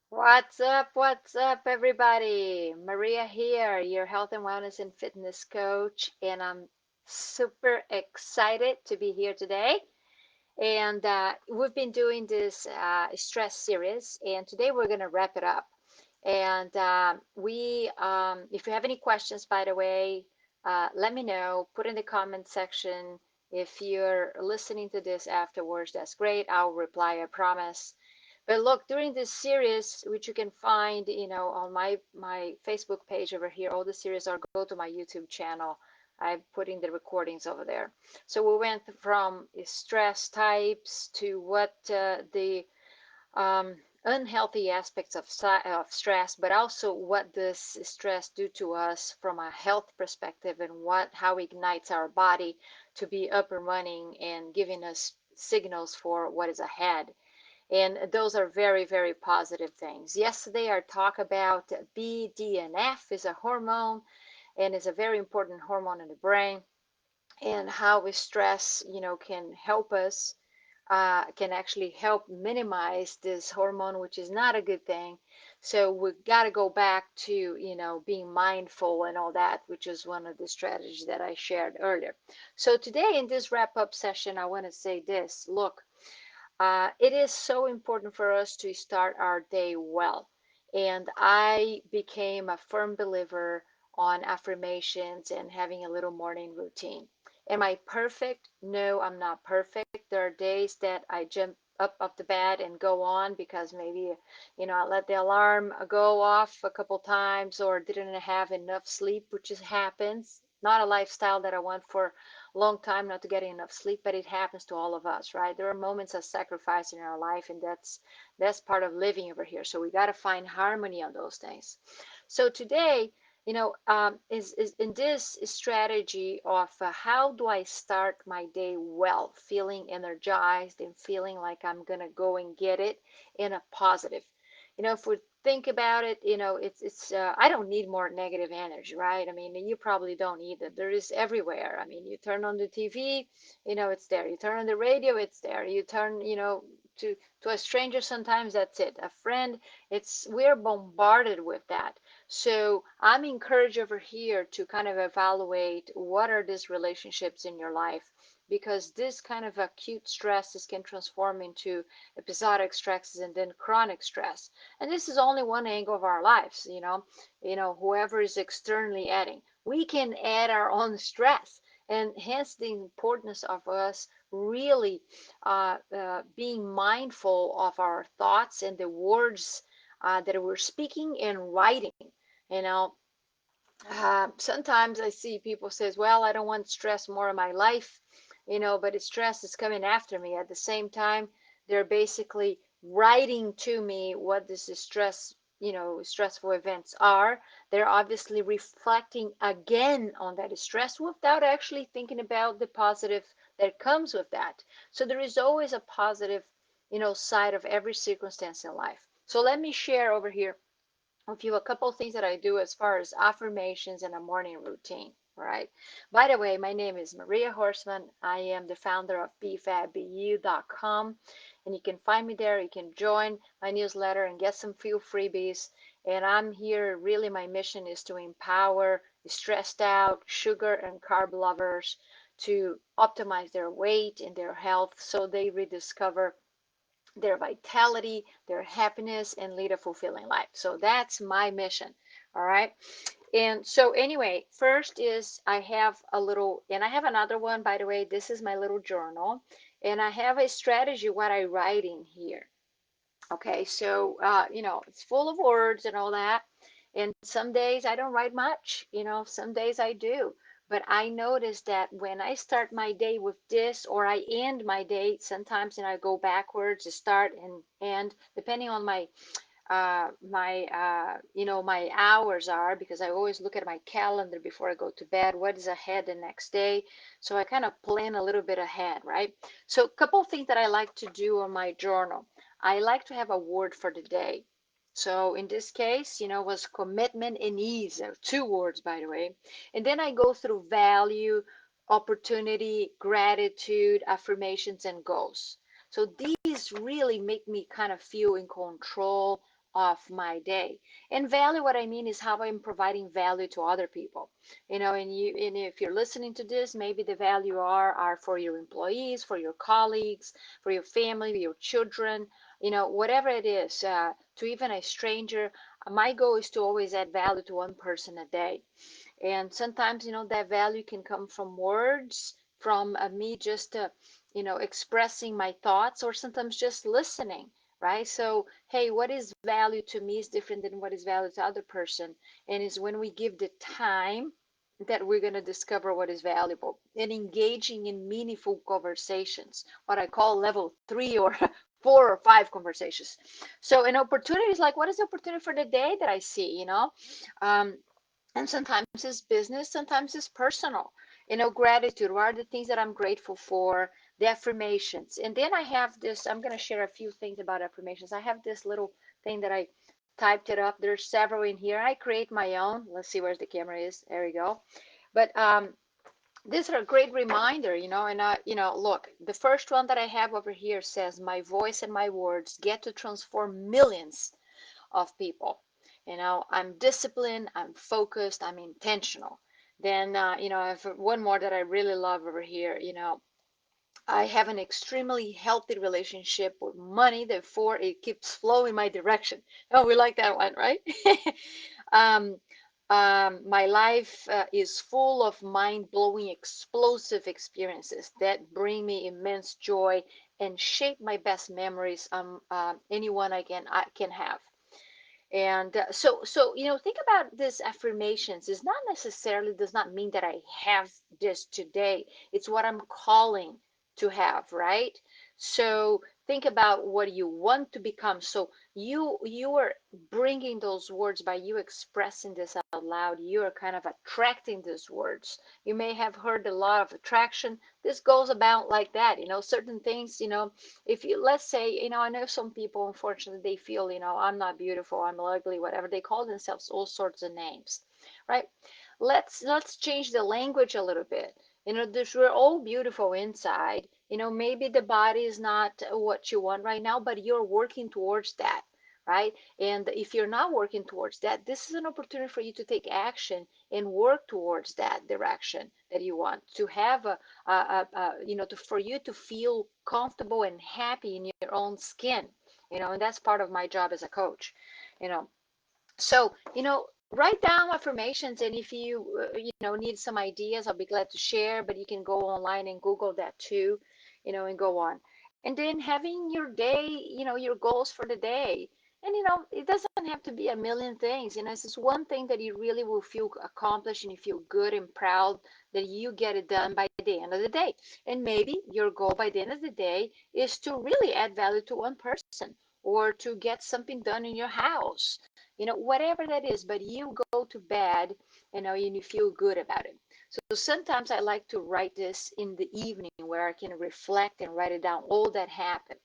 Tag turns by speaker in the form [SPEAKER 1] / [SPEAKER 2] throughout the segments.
[SPEAKER 1] What's up, everybody? Maria here, your health and wellness and fitness coach, and I'm super excited to be here today. And we've been doing this stress series, and today we're going to wrap it up. And if you have any questions, by the way, let me know. Put in the comment section. If you're listening to this afterwards, that's great. I'll reply, I promise. But look, during this series, which you can find, on my Facebook page over here, all the series, or go to my YouTube channel. I'm putting the recordings over there. So we went from stress types to what the unhealthy aspects of stress, but also what does stress do to us from a health perspective, and how it ignites our body to be up and running and giving us signals for what is ahead. And those are very, very positive things. Yesterday, I talked about BDNF is a hormone, and is a very important hormone in the brain, and how stress, can help us, can actually help minimize this hormone, which is not a good thing. So we got to go back to, being mindful and all that, which is one of the strategies that I shared earlier. So today in this wrap up session, I want to say this. Look, it is so important for us to start our day well. And I became a firm believer on affirmations and having a little morning routine. Am I perfect? No, I'm not perfect. There are days that I jump up off the bed and go on because maybe, I let the alarm go off a couple times or didn't have enough sleep, which just happens. Not a lifestyle that I want for long time, not to getting enough sleep, but it happens to all of us, right? There are moments of sacrifice in our life, and that's part of living over here. So we got to find harmony on those things. So today, is in this strategy of how do I start my day well, feeling energized and feeling like I'm gonna go and get it in a positive. If we think about it, I don't need more negative energy, right? I mean, you probably don't either. There is everywhere. I mean, you turn on the TV, it's there. You turn on the radio, it's there. You turn, to a stranger sometimes, that's it. A friend, we're bombarded with that. So I'm encouraged over here to kind of evaluate what are these relationships in your life, because this kind of acute stresses can transform into episodic stresses and then chronic stress. And this is only one angle of our lives, whoever is externally adding. We can add our own stress, and hence the importance of us really being mindful of our thoughts and the words that we're speaking and writing. You know, Sometimes I see people says, "Well, I don't want stress more in my life," but stress is coming after me. At the same time, they're basically writing to me what this stress, stressful events are. They're obviously reflecting again on that stress without actually thinking about the positive that comes with that. So there is always a positive, side of every circumstance in life. So let me share over here with you a couple things that I do as far as affirmations and a morning routine. All right. By the way, my name is Maria Horseman. I am the founder of bfabbu.com, and you can find me there. You can join my newsletter and get some few freebies. And I'm here. Really, my mission is to empower stressed out sugar and carb lovers to optimize their weight and their health so they rediscover their vitality, their happiness, and lead a fulfilling life. So that's my mission. All right. And so, anyway, first is I have a little, and I have another one, by the way. This is my little journal, and I have a strategy what I write in here. Okay. So, it's full of words and all that. And some days I don't write much, some days I do. But I notice that when I start my day with this, or I end my day, sometimes, I go backwards to start and end, depending on my hours are, because I always look at my calendar before I go to bed, what is ahead the next day. So I kind of plan a little bit ahead, right? So a couple of things that I like to do on my journal. I like to have a word for the day. So in this case, was commitment and ease. Two words, by the way. And then I go through value, opportunity, gratitude, affirmations, and goals. So these really make me kind of feel in control of my day. And value, what I mean is how I'm providing value to other people. And if you're listening to this, maybe the value are for your employees, for your colleagues, for your family, your children, whatever it is, to even a stranger. My goal is to always add value to one person a day. And sometimes, that value can come from words, from me just, expressing my thoughts, or sometimes just listening, right? So, hey, what is value to me is different than what is value to other person. And it's when we give the time that we're going to discover what is valuable, and engaging in meaningful conversations, what I call level 3 or 4 or 5 conversations. So an opportunity is like, what is the opportunity for the day that I see, um, and sometimes it's business, sometimes it's personal. Gratitude. What are the things that I'm grateful for? The affirmations. And then I have this, I'm going to share a few things about affirmations. I have this little thing that I typed it up. There's several in here. I create my own. Let's see where the camera is. There we go. But these are a great reminder, and look, the first one that I have over here says, my voice and my words get to transform millions of people. I'm disciplined, I'm focused, I'm intentional. Then, I have one more that I really love over here. I have an extremely healthy relationship with money, therefore it keeps flowing my direction. Oh, we like that one, right? um, my life is full of mind-blowing, explosive experiences that bring me immense joy and shape my best memories anyone I can have. And so think about this affirmations. It's not necessarily does not mean that I have this today. It's what I'm calling to have, right? So think about what you want to become. So you are bringing those words by you expressing this out loud. You are kind of attracting these words. You may have heard a lot of attraction. This goes about like that. Certain things, if you, let's say, I know some people, unfortunately, they feel, I'm not beautiful, I'm ugly, whatever. They call themselves all sorts of names, right? Let's change the language a little bit. This, we're all beautiful inside. Maybe the body is not what you want right now, but you're working towards that, right? And if you're not working towards that, this is an opportunity for you to take action and work towards that direction that you want to have for you to feel comfortable and happy in your own skin, and that's part of my job as a coach, you know. So, write down affirmations, and if you, need some ideas, I'll be glad to share, but you can go online and Google that too, and go on. And then having your day, your goals for the day. And, it doesn't have to be a million things. It's just one thing that you really will feel accomplished and you feel good and proud that you get it done by the end of the day. And maybe your goal by the end of the day is to really add value to one person, or to get something done in your house, whatever that is, but you go to bed, and you feel good about it. So sometimes I like to write this in the evening where I can reflect and write it down, all that happened.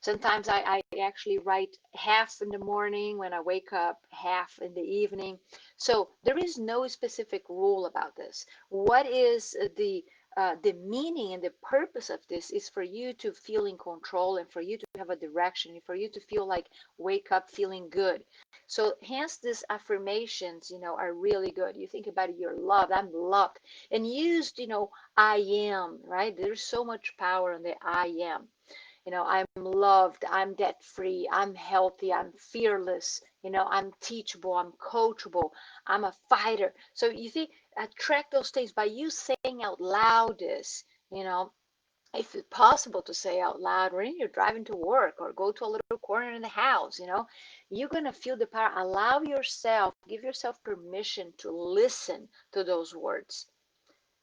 [SPEAKER 1] Sometimes I actually write half in the morning when I wake up, half in the evening. So there is no specific rule about this. What is the meaning and the purpose of this is for you to feel in control, and for you to have a direction, and for you to feel like wake up feeling good. So hence these affirmations, are really good. You think about it, you're loved, I'm loved. And used, I am, right? There's so much power in the I am. I'm loved, I'm debt free, I'm healthy, I'm fearless, I'm teachable, I'm coachable, I'm a fighter. So you see, attract those things by you saying out loud this, you know, if it's possible to say out loud when you're driving to work or go to a little corner in the house, you're going to feel the power. Allow yourself, give yourself permission to listen to those words.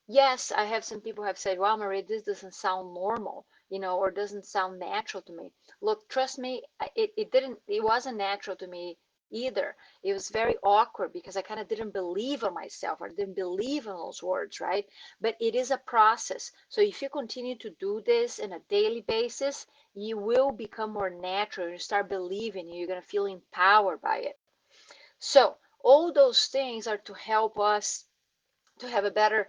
[SPEAKER 1] Yes, I have some people have said, well, Maria, this doesn't sound normal, or doesn't sound natural to me. Look, trust me, it wasn't natural to me either. It was very awkward because I kind of didn't believe in myself, or didn't believe in those words, right? But it is a process. So if you continue to do this on a daily basis, you will become more natural. You start believing, you're going to feel empowered by it. So all those things are to help us to have a better,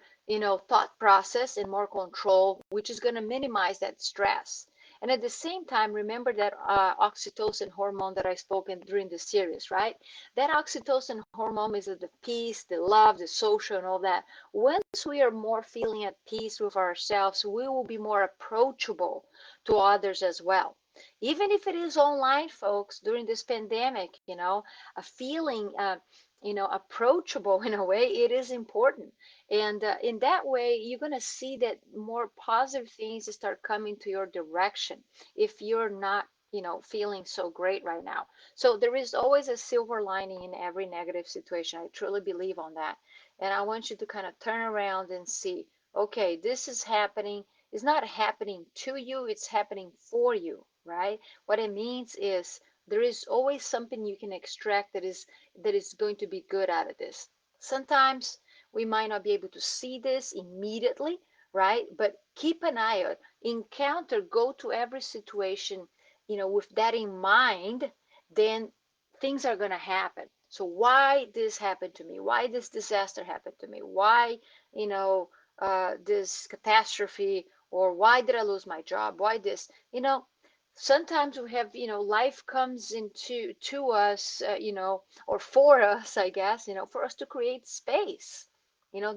[SPEAKER 1] thought process and more control, which is going to minimize that stress. And at the same time, remember that oxytocin hormone that I spoke in during the series, right? That oxytocin hormone is the peace, the love, the social, and all that. Once we are more feeling at peace with ourselves, we will be more approachable to others as well. Even if it is online, folks, during this pandemic, a feeling, approachable in a way, it is important. And in that way, you're going to see that more positive things start coming to your direction if you're not, feeling so great right now. So there is always a silver lining in every negative situation. I truly believe on that. And I want you to kind of turn around and see, okay, this is happening. It's not happening to you, it's happening for you, right? What it means is there is always something you can extract that is going to be good out of this. Sometimes we might not be able to see this immediately, right? But keep an eye out. Encounter, go to every situation, with that in mind, then things are going to happen. So why this happened to me? Why this disaster happened to me? Why, this catastrophe? Or why did I lose my job? Why this? Sometimes we have, life comes into to us, or for us, I guess, for us to create space.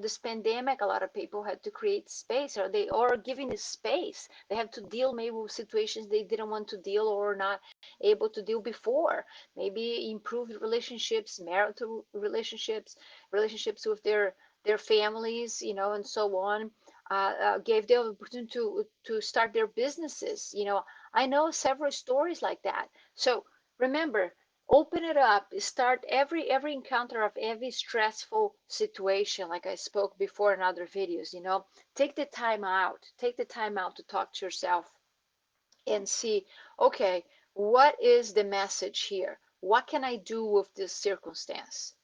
[SPEAKER 1] This pandemic, a lot of people had to create space, or they are giving a space. They have to deal maybe with situations they didn't want to deal or not able to deal before. Maybe improved relationships, marital relationships, relationships with their families, and so on. Gave them the opportunity to start their businesses. I know several stories like that. So remember, open it up. Start every encounter of every stressful situation, like I spoke before in other videos. Take the time out. Take the time out to talk to yourself and see, okay, what is the message here? What can I do with this circumstance?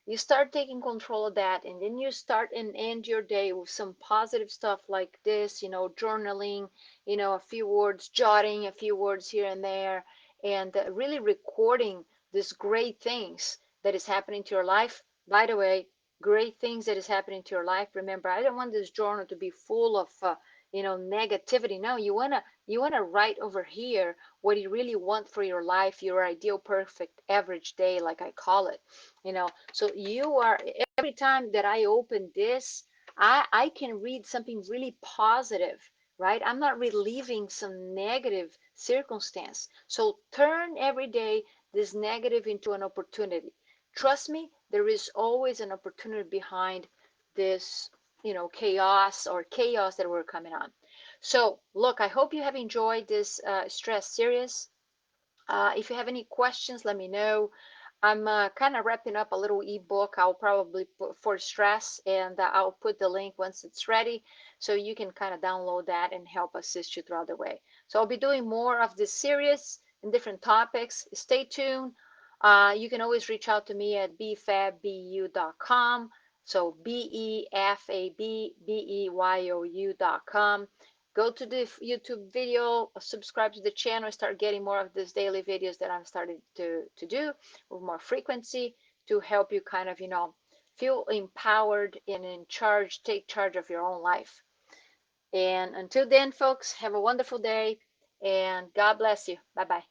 [SPEAKER 1] You start taking control of that, and then you start and end your day with some positive stuff like this, journaling, a few words, jotting a few words here and there, and really recording these great things that is happening to your life. By the way, great things that is happening to your life. Remember, I don't want this journal to be full of negativity. No, you wanna write over here what you really want for your life, your ideal perfect average day, like I call it. So you are, every time that I open this, I can read something really positive, right? I'm not reliving some negative circumstance. So turn every day this negative into an opportunity. Trust me, there is always an opportunity behind this, chaos that we're coming on. So look, I hope you have enjoyed this stress series. If you have any questions, let me know. I'm kind of wrapping up a little ebook I'll probably put for stress, and I'll put the link once it's ready so you can kind of download that and help assist you throughout the way. So I'll be doing more of this series in different topics. Stay tuned. You can always reach out to me at bfabbu.com. So BEFABBEYOU.com. Go to the YouTube video, subscribe to the channel, start getting more of these daily videos that I'm starting to do with more frequency to help you kind of, feel empowered and in charge, take charge of your own life. And until then, folks, have a wonderful day and God bless you. Bye bye.